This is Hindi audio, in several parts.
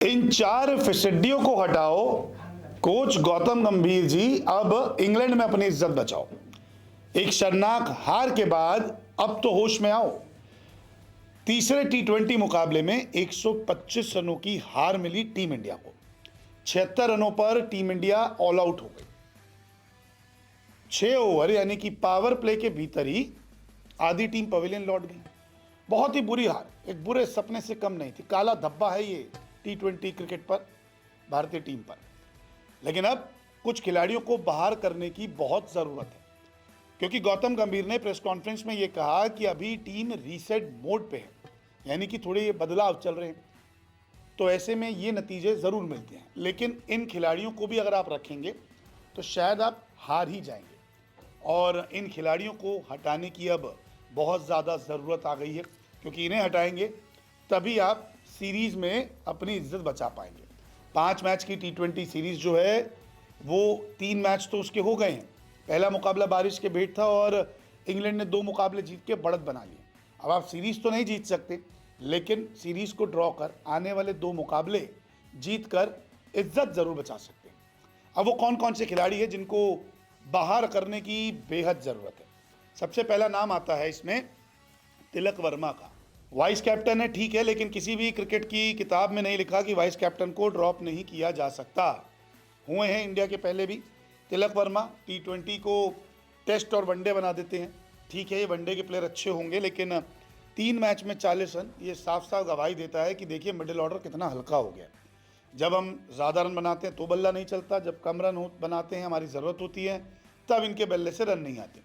इन चार फिसड्डियों को हटाओ, कोच गौतम गंभीर जी अब इंग्लैंड में अपनी इज्जत बचाओ। एक शर्मनाक हार के बाद अब तो होश में आओ। तीसरे टी20 मुकाबले में 125 रनों की हार मिली टीम इंडिया को। 76 रनों पर टीम इंडिया ऑल आउट हो गई। 6 ओवर यानी कि पावर प्ले के भीतर ही आधी टीम पवेलियन लौट गई। बहुत ही बुरी हार, एक बुरे सपने से कम नहीं थी। काला धब्बा है ये टी20 क्रिकेट पर, भारतीय टीम पर। लेकिन अब कुछ खिलाड़ियों को बाहर करने की बहुत ज़रूरत है, क्योंकि गौतम गंभीर ने प्रेस कॉन्फ्रेंस में यह कहा कि अभी टीम रीसेट मोड पे है, यानी कि थोड़े ये बदलाव चल रहे हैं। तो ऐसे में ये नतीजे ज़रूर मिलते हैं, लेकिन इन खिलाड़ियों को भी अगर आप रखेंगे तो शायद आप हार ही जाएंगे। और इन खिलाड़ियों को हटाने की अब बहुत ज़्यादा ज़रूरत आ गई है, क्योंकि इन्हें हटाएंगे तभी आप सीरीज़ में अपनी इज्जत बचा पाएंगे। 5 मैच की टी20 सीरीज़ जो है वो 3 मैच तो उसके हो गए हैं। पहला मुकाबला बारिश के भेंट था और इंग्लैंड ने 2 मुकाबले जीत के बढ़त बना लिए। अब आप सीरीज़ तो नहीं जीत सकते, लेकिन सीरीज़ को ड्रॉ कर आने वाले 2 मुकाबले जीत कर इज्जत ज़रूर बचा सकते हैं। अब वो कौन कौन से खिलाड़ी हैं जिनको बाहर करने की बेहद ज़रूरत है। सबसे पहला नाम आता है इसमें तिलक वर्मा का। वाइस कैप्टन है, ठीक है, लेकिन किसी भी क्रिकेट की किताब में नहीं लिखा कि वाइस कैप्टन को ड्रॉप नहीं किया जा सकता। हुए हैं इंडिया के पहले भी। तिलक वर्मा टी20 को टेस्ट और वनडे बना देते हैं। ठीक है, ये वनडे के प्लेयर अच्छे होंगे, लेकिन 3 मैच में 40 रन, ये साफ साफ गवाही देता है कि देखिए मिडिल ऑर्डर कितना हल्का हो गया। जब हम ज़्यादा रन बनाते हैं तो बल्ला नहीं चलता, जब कम रन बनाते हैं, हमारी ज़रूरत होती है, तब इनके बल्ले से रन नहीं आते।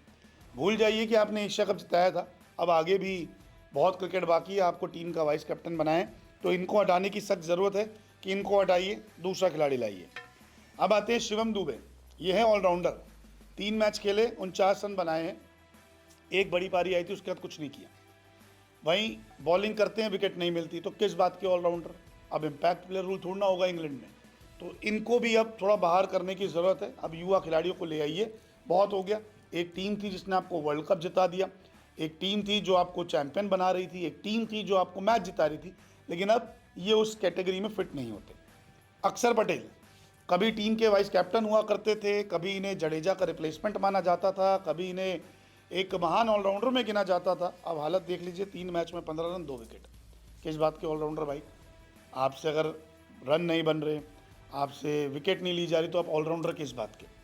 भूल जाइए कि आपने एशिया कप जिताया था, अब आगे भी बहुत क्रिकेट बाकी है, आपको टीम का वाइस कैप्टन बनाएं। तो इनको हटाने की सख्त ज़रूरत है कि इनको हटाइए, दूसरा खिलाड़ी लाइए। अब आते हैं शिवम दुबे। ये है ऑलराउंडर। 3 मैच खेले, 49 रन बनाए हैं। एक बड़ी पारी आई थी, उसके बाद कुछ नहीं किया। वहीं बॉलिंग करते हैं, विकेट नहीं मिलती, तो किस बात के ऑलराउंडर। अब इम्पैक्ट प्लेयर रूल थोड़ा होगा इंग्लैंड में, तो इनको भी अब थोड़ा बाहर करने की ज़रूरत है। अब युवा खिलाड़ियों को ले आइए, बहुत हो गया। एक टीम थी जिसने आपको वर्ल्ड कप जिता दिया, एक टीम थी जो आपको चैंपियन बना रही थी, एक टीम थी जो आपको मैच जिता रही थी, लेकिन अब ये उस कैटेगरी में फिट नहीं होते। अक्षर पटेल कभी टीम के वाइस कैप्टन हुआ करते थे, कभी इन्हें जडेजा का रिप्लेसमेंट माना जाता था, कभी इन्हें एक महान ऑलराउंडर में गिना जाता था। अब हालत देख लीजिए, 3 मैच में 15 रन 2 विकेट। किस बात के ऑलराउंडर भाई। आपसे अगर रन नहीं बन रहे, आपसे विकेट नहीं ली जा रही, तो आप ऑलराउंडर किस बात के।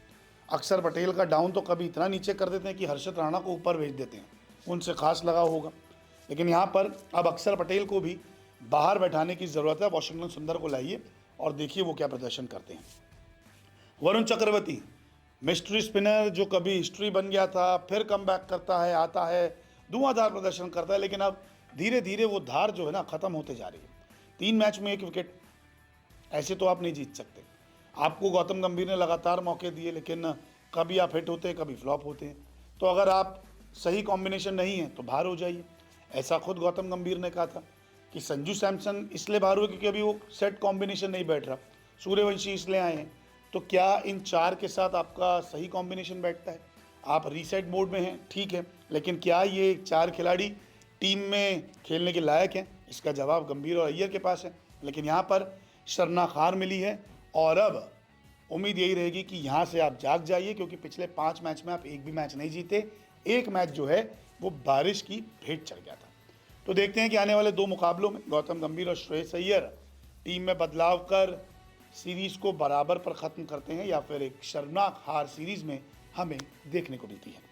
अक्षर पटेल का डाउन तो कभी इतना नीचे कर देते हैं कि हर्षित राणा को ऊपर भेज देते हैं, उनसे खास लगाव होगा। लेकिन यहाँ पर अब अक्षर पटेल को भी बाहर बैठाने की ज़रूरत है। वॉशिंगटन सुंदर को लाइए और देखिए वो क्या प्रदर्शन करते हैं। वरुण चक्रवर्ती मिस्ट्री स्पिनर जो कभी हिस्ट्री बन गया था, फिर कम बैक करता है, आता है, धुआंधार प्रदर्शन करता है, लेकिन अब धीरे धीरे वो धार जो है ना ख़त्म होते जा रही है। 3 मैच में 1 विकेट, ऐसे तो आप नहीं जीत सकते। आपको गौतम गंभीर ने लगातार मौके दिए, लेकिन कभी आप हिट होते हैं, कभी फ्लॉप होते हैं। तो अगर आप सही कॉम्बिनेशन नहीं है तो बाहर हो जाइए। ऐसा खुद गौतम गंभीर ने कहा था कि संजू सैमसन इसलिए बाहर हुए क्योंकि अभी वो सेट कॉम्बिनेशन नहीं बैठ रहा, सूर्यवंशी इसलिए आए हैं। तो क्या इन 4 के साथ आपका सही कॉम्बिनेशन बैठता है। आप रीसेट मोड में हैं, ठीक है, लेकिन क्या ये 4 खिलाड़ी टीम में खेलने के लायक हैं। इसका जवाब गंभीर और अय्यर के पास है। लेकिन यहाँ पर शर्मनाक हार मिली है और अब उम्मीद यही रहेगी कि यहाँ से आप जाग जाइए, क्योंकि पिछले 5 मैच में आप एक भी मैच नहीं जीते। एक मैच जो है वो बारिश की भेंट चढ़ गया था। तो देखते हैं कि आने वाले 2 मुकाबलों में गौतम गंभीर और श्रेयस अय्यर टीम में बदलाव कर सीरीज़ को बराबर पर ख़त्म करते हैं, या फिर एक शर्मनाक हार सीरीज़ में हमें देखने को मिलती है।